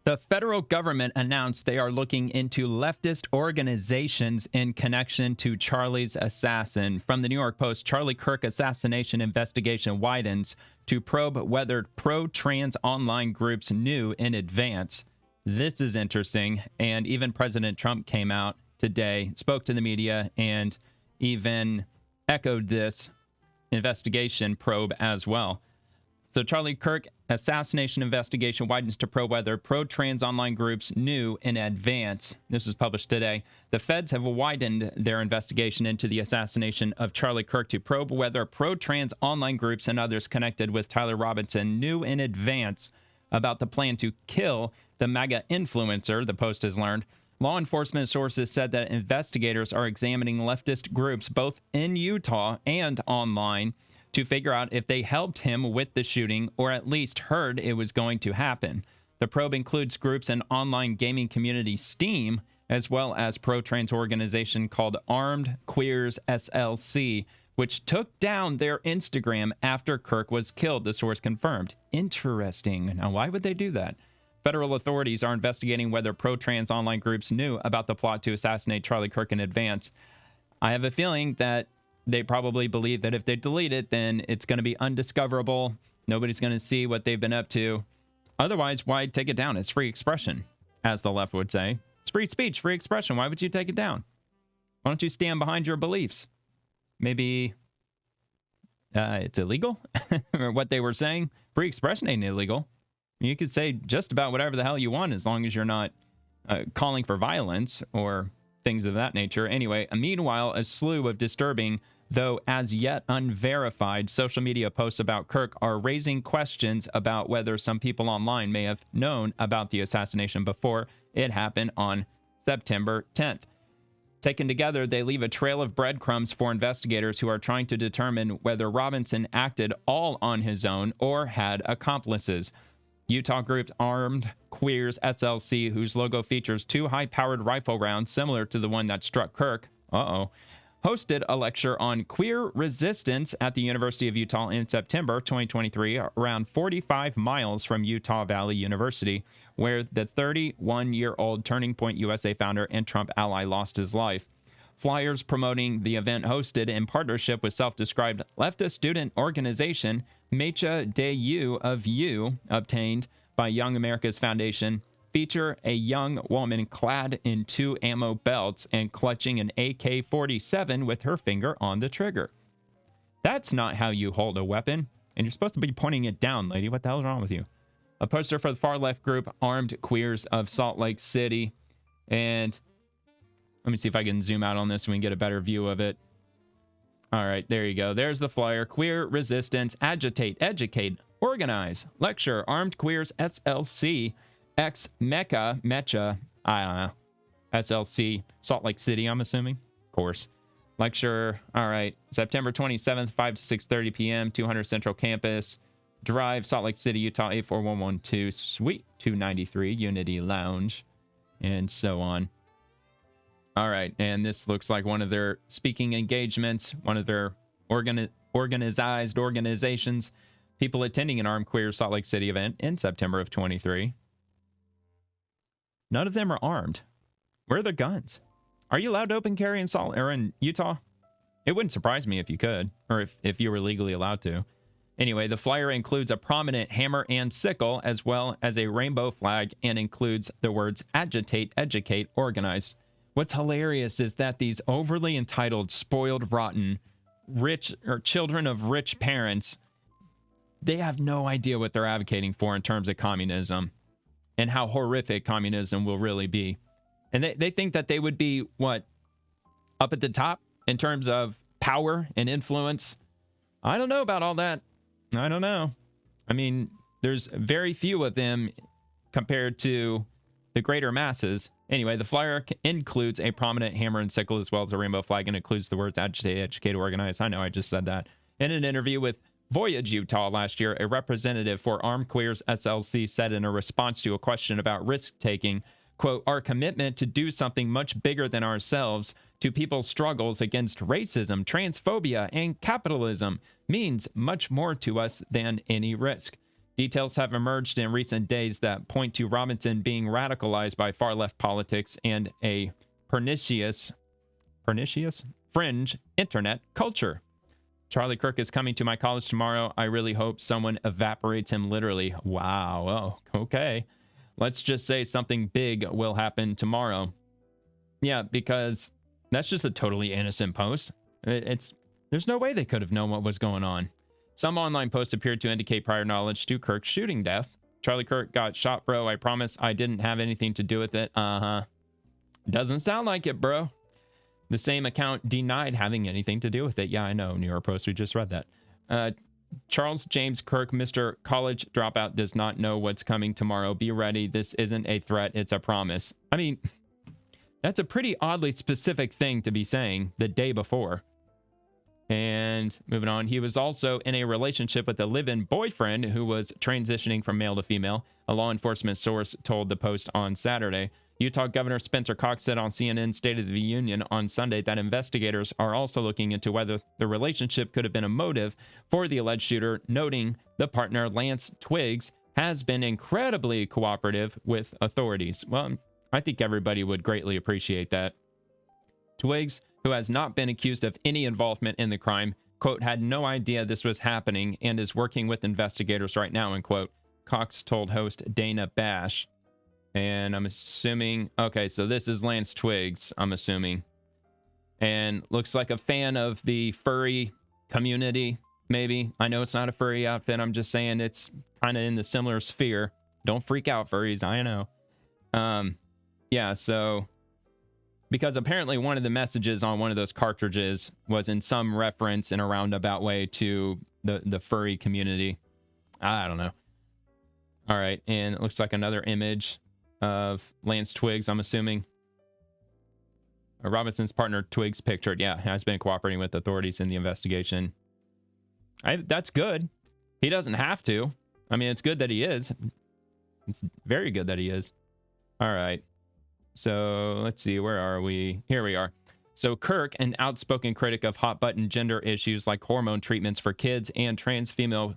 The federal government announced they are looking into leftist organizations in connection to Charlie's assassin. From the New York Post, Charlie Kirk assassination investigation widens to probe whether pro-trans online groups knew in advance. This is interesting, and even President Trump came out today, spoke to the media, and even echoed this investigation probe as well. So Charlie Kirk assassination investigation widens to probe whether pro-trans online groups knew in advance. This was published today. The feds have widened their investigation into the assassination of Charlie Kirk to probe whether pro-trans online groups and others connected with Tyler Robinson knew in advance about the plan to kill the MAGA influencer, the Post has learned. Law enforcement sources said that investigators are examining leftist groups both in Utah and online to figure out if they helped him with the shooting or at least heard it was going to happen. The probe includes groups in online gaming community Steam, as well as pro-trans organization called Armed Queers SLC, which took down their Instagram after Kirk was killed, the source confirmed. Interesting. Now, why would they do that? Federal authorities are investigating whether pro-trans online groups knew about the plot to assassinate Charlie Kirk in advance. I have a feeling that they probably believe that if they delete it, then it's going to be undiscoverable. Nobody's going to see what they've been up to. Otherwise, why take it down? It's free expression, as the left would say. It's free speech, free expression. Why would you take it down? Why don't you stand behind your beliefs? Maybe it's illegal? Or what they were saying? Free expression ain't illegal. You could say just about whatever the hell you want as long as you're not calling for violence or things of that nature. Anyway, meanwhile, a slew of disturbing, though as yet unverified, social media posts about Kirk are raising questions about whether some people online may have known about the assassination before it happened on September 10th. Taken together, they leave a trail of breadcrumbs for investigators who are trying to determine whether Robinson acted all on his own or had accomplices. Utah group Armed Queers SLC, whose logo features two high-powered rifle rounds similar to the one that struck Kirk, hosted a lecture on queer resistance at the University of Utah in September 2023, around 45 miles from Utah Valley University, where the 31-year-old Turning Point USA founder and Trump ally lost his life. Flyers promoting the event, hosted in partnership with self-described leftist student organization Mecha de U of U, obtained by Young America's Foundation, feature a young woman clad in two ammo belts and clutching an AK-47 with her finger on the trigger. That's not how you hold a weapon, and you're supposed to be pointing it down, lady. What the hell's wrong with you? A poster for the far-left group Armed Queers of Salt Lake City, and let me see if I can zoom out on this so we can get a better view of it. All right, there you go. There's the flyer. Queer resistance, agitate, educate, organize, lecture, Armed Queers SLC, Mecha, I don't know, SLC, Salt Lake City, I'm assuming. Of course. Lecture, all right, September 27th, 5 to 6:30 p.m., 200 Central Campus, Drive, Salt Lake City, Utah, 84112, Suite 293, Unity Lounge, and so on. All right, and this looks like one of their speaking engagements, one of their organized organizations, people attending an Armed Queer Salt Lake City event in September of 23. None of them are armed. Where are their guns? Are you allowed to open carry in Utah? It wouldn't surprise me if you could, or if you were legally allowed to. Anyway, the flyer includes a prominent hammer and sickle, as well as a rainbow flag, and includes the words agitate, educate, organize. What's hilarious is that these overly entitled, spoiled, rotten, rich, or children of rich parents, they have no idea what they're advocating for in terms of communism and how horrific communism will really be. And they think that they would be, what, up at the top in terms of power and influence? I don't know about all that. I don't know. I mean, there's very few of them compared to the greater masses. Anyway, the flyer includes a prominent hammer and sickle as well as a rainbow flag, and includes the words agitate, educate, organize. I know, I just said that. In an interview with Voyage Utah last year, a representative for Armed Queers SLC said in a response to a question about risk-taking, quote, our commitment to do something much bigger than ourselves to people's struggles against racism, transphobia, and capitalism means much more to us than any risk. Details have emerged in recent days that point to Robinson being radicalized by far-left politics and a pernicious fringe internet culture. Charlie Kirk is coming to my college tomorrow. I really hope someone evaporates him literally. Wow. Oh, okay. Let's just say something big will happen tomorrow. Yeah, because that's just a totally innocent post. There's no way they could have known what was going on. Some online posts appeared to indicate prior knowledge to Kirk's shooting death. Charlie Kirk got shot, bro. I promise I didn't have anything to do with it. Doesn't sound like it, bro. The same account denied having anything to do with it. Yeah, I know. New York Post, we just read that. Charles James Kirk, Mr. College Dropout, does not know what's coming tomorrow. Be ready. This isn't a threat. It's a promise. I mean, that's a pretty oddly specific thing to be saying the day before. And moving on, he was also in a relationship with a live-in boyfriend who was transitioning from male to female, a law enforcement source told the Post on Saturday. Utah Governor Spencer Cox said on CNN's State of the Union on Sunday that investigators are also looking into whether the relationship could have been a motive for the alleged shooter, noting the partner, Lance Twiggs, has been incredibly cooperative with authorities. Well, I think everybody would greatly appreciate that. Twiggs, who has not been accused of any involvement in the crime, quote, had no idea this was happening and is working with investigators right now, end quote, Cox told host Dana Bash. And I'm assuming, okay, so this is Lance Twiggs, I'm assuming. And looks like a fan of the furry community, maybe. I know it's not a furry outfit. I'm just saying it's kind of in the similar sphere. Don't freak out, furries. I know. Yeah, so because apparently one of the messages on one of those cartridges was in some reference in a roundabout way to the furry community. I don't know. All right, and it looks like another image of Lance Twiggs, I'm assuming. Robinson's partner, Twiggs, pictured, yeah, has been cooperating with authorities in the investigation. That's good. He doesn't have to. I mean, it's good that he is. It's very good that he is. All right. So let's see, where are we? Here we are. So Kirk, an outspoken critic of hot-button gender issues like hormone treatments for kids and trans females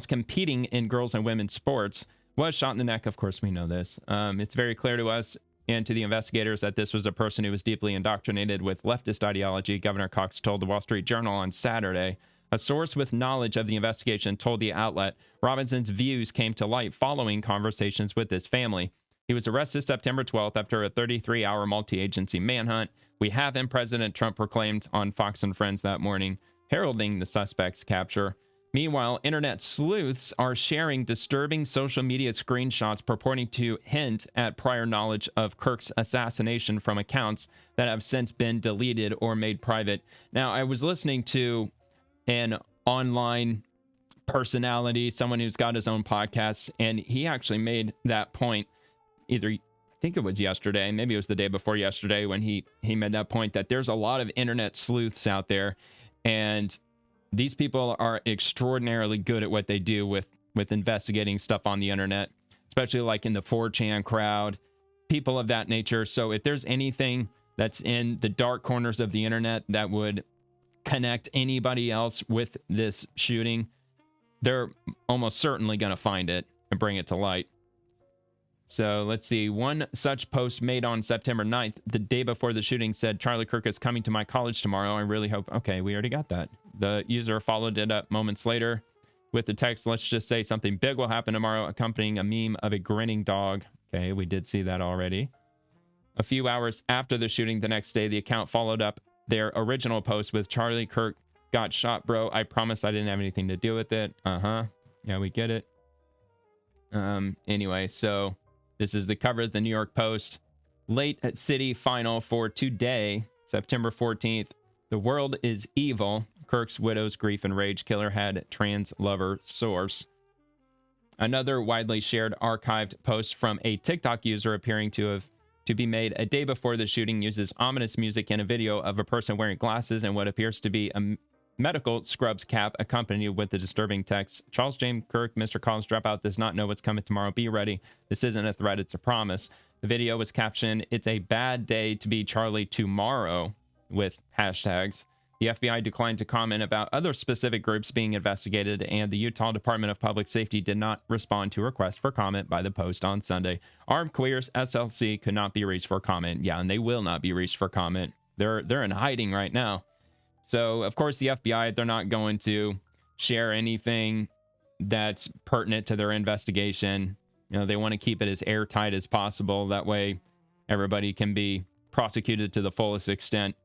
competing in girls and women's sports, was shot in the neck. Of course, we know this. It's very clear to us and to the investigators that this was a person who was deeply indoctrinated with leftist ideology, Governor Cox told the Wall Street Journal on Saturday. A source with knowledge of the investigation told the outlet Robinson's views came to light following conversations with his family. He was arrested September 12th after a 33-hour multi-agency manhunt. We have him, President Trump proclaimed on Fox and Friends that morning, heralding the suspect's capture. Meanwhile, internet sleuths are sharing disturbing social media screenshots purporting to hint at prior knowledge of Kirk's assassination from accounts that have since been deleted or made private. Now, I was listening to an online personality, someone who's got his own podcast, and he actually made that point either, I think it was yesterday, maybe it was the day before yesterday, when he made that point that there's a lot of internet sleuths out there, and these people are extraordinarily good at what they do with investigating stuff on the internet, especially like in the 4chan crowd, people of that nature. So if there's anything that's in the dark corners of the internet that would connect anybody else with this shooting, they're almost certainly going to find it and bring it to light. So let's see. One such post made on September 9th, the day before the shooting, said, Charlie Kirk is coming to my college tomorrow. I really hope. Okay, we already got that. The user followed it up moments later with the text, let's just say something big will happen tomorrow, accompanying a meme of a grinning dog. Okay, we did see that already. A few hours after the shooting the next day, the account followed up their original post with Charlie Kirk got shot, bro. I promise I didn't have anything to do with it. Yeah, we get it. Anyway, so this is the cover of the New York Post. Late city final for today, September 14th. The world is evil. Kirk's widow's grief and rage killer had trans lover source. Another widely shared archived post from a TikTok user appearing to be made a day before the shooting uses ominous music and a video of a person wearing glasses and what appears to be a medical scrubs cap accompanied with the disturbing text, Charles James Kirk, Mr. College Dropout, does not know what's coming tomorrow. Be ready. This isn't a threat, it's a promise. The video was captioned, it's a bad day to be Charlie tomorrow, with hashtags. The FBI declined to comment about other specific groups being investigated, and the Utah Department of Public Safety did not respond to a request for comment by the Post on Sunday. Armed Queers SLC could not be reached for comment. Yeah, and they will not be reached for comment. They're in hiding right now. So, of course, the FBI, they're not going to share anything that's pertinent to their investigation. You know, they want to keep it as airtight as possible. That way, everybody can be prosecuted to the fullest extent.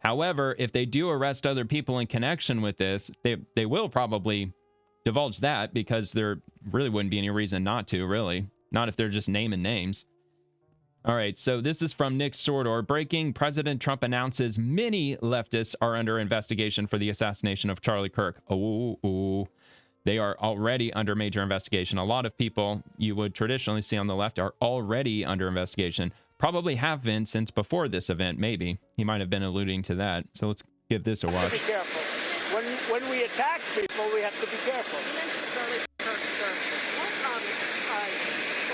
However, if they do arrest other people in connection with this, they will probably divulge that, because there really wouldn't be any reason not to, really. Not if they're just naming names. All right, so this is from Nick Sordor. Breaking: President Trump announces many leftists are under investigation for the assassination of Charlie Kirk. Oh, they are already under major investigation. A lot of people you would traditionally see on the left are already under investigation. Probably have been since before this event, maybe. He might have been alluding to that. So let's give this a watch. Be careful. When we attack people, we have to be careful. You mentioned Charlie Kirk, sir. What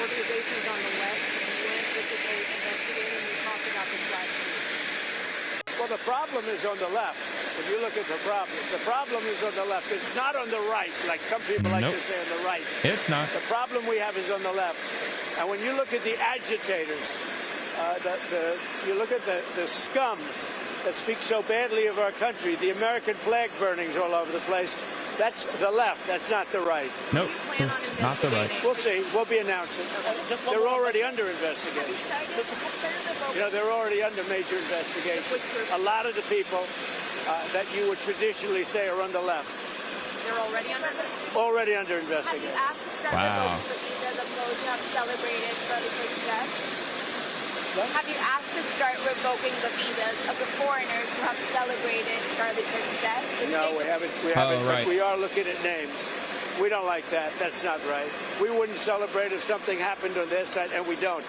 organizations on the left went physically investigating? We talked about this last week. Well, the problem is on the left. If you look at the problem is on the left. It's not on the right, like some people like to say on the right. It's not. The problem we have is on the left. And when you look at the agitators, you look at the scum that speaks so badly of our country, the American flag burnings all over the place, that's the left. That's not the right. Nope, it's not the right. We'll see. We'll be announcing. They're already under investigation. You know, they're already under major investigation. A lot of the people that you would traditionally say are on the left. They're already under investigation? Already under investigation. Have you asked to start Wow. revoking the visas of those who have celebrated Charlie Kirk's death? Have you asked to start revoking the visas of the foreigners who have celebrated Charlie Kirk's death? No, we haven't. Right. But we are looking at names. We don't like that. That's not right. We wouldn't celebrate if something happened on their side, and we don't.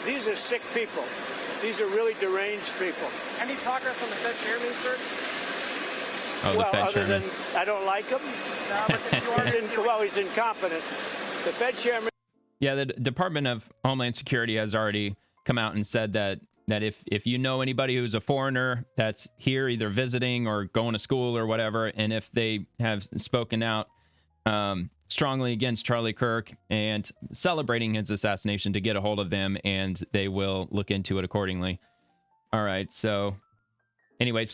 These are sick people. These are really deranged people. Any progress on the Fed chairman, sir? Oh, Well, the Fed other chairman. than I don't like him. No, but He's incompetent. The Fed chairman. Yeah, the Department of Homeland Security has already come out and said that if you know anybody who's a foreigner that's here either visiting or going to school or whatever, and if they have spoken out strongly against Charlie Kirk and celebrating his assassination, to get a hold of them, and they will look into it accordingly. All right, so anyway,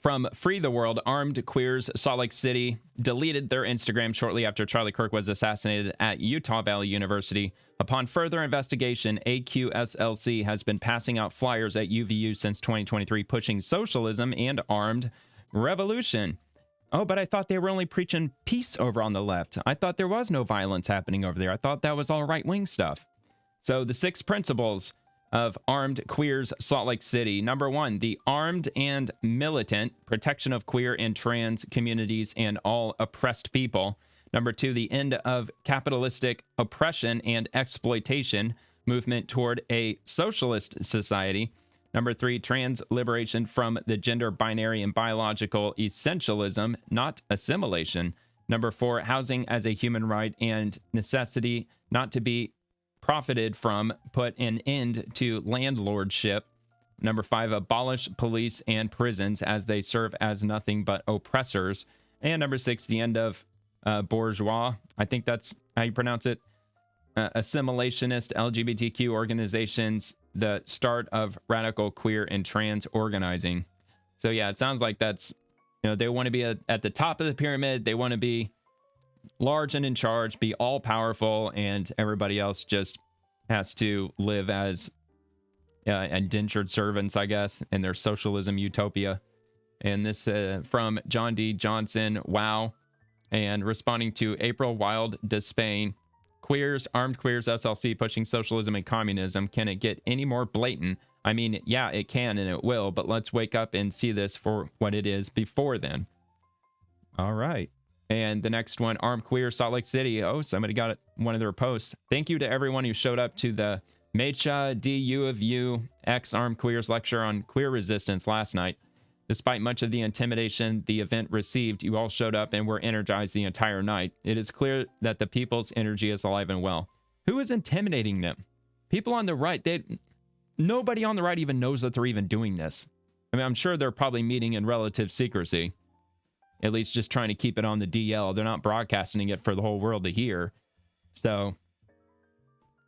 from Free the World: Armed Queers Salt Lake City deleted their Instagram shortly after Charlie Kirk was assassinated at Utah Valley University. Upon further investigation, AQSLC has been passing out flyers at UVU since 2023, pushing socialism and armed revolution. Oh, but I thought they were only preaching peace over on the left. I thought there was no violence happening over there. I thought that was all right-wing stuff. So the 6 principles of Armed Queers Salt Lake City. Number 1, the armed and militant protection of queer and trans communities and all oppressed people. Number 2, the end of capitalistic oppression and exploitation, movement toward a socialist society. Number 3, trans liberation from the gender binary and biological essentialism, not assimilation. Number 4, housing as a human right and necessity, not to be profited from, put an end to landlordship. Number 5, abolish police and prisons as they serve as nothing but oppressors. And number 6, the end of bourgeois, I think that's how you pronounce it, assimilationist LGBTQ organizations, the start of radical queer and trans organizing. So yeah, it sounds like that's, they want to be at the top of the pyramid. They want to be large and in charge, be all powerful, and everybody else just has to live as indentured servants, I guess, in their socialism utopia. And this from John D. Johnson, wow. And responding to April Wild Despain, queers, armed queers, SLC pushing socialism and communism. Can it get any more blatant? I mean, yeah, it can and it will, but let's wake up and see this for what it is before then. All right. And the next one, Armed Queer Salt Lake City. Oh, somebody got one of their posts. Thank you to everyone who showed up to the Mecha DU of U X Armed Queers lecture on queer resistance last night. Despite much of the intimidation the event received, you all showed up and were energized the entire night. It is clear that the people's energy is alive and well. Who is intimidating them? People on the right. Nobody on the right even knows that they're even doing this. I mean, I'm sure they're probably meeting in relative secrecy, at least just trying to keep it on the DL. They're not broadcasting it for the whole world to hear. So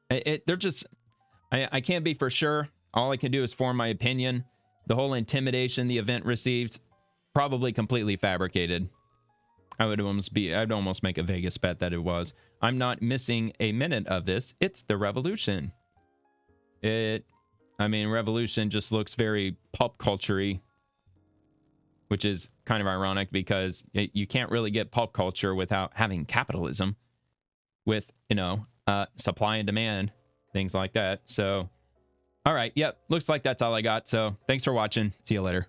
they're just, I can't be for sure. All I can do is form my opinion. The whole intimidation the event received, probably completely fabricated. I'd almost make a Vegas bet that it was. I'm not missing a minute of this. It's the revolution. Revolution just looks very pop culture-y, which is kind of ironic because you can't really get pop culture without having capitalism with, supply and demand, things like that. So, all right. Yep. Looks like that's all I got. So thanks for watching. See you later.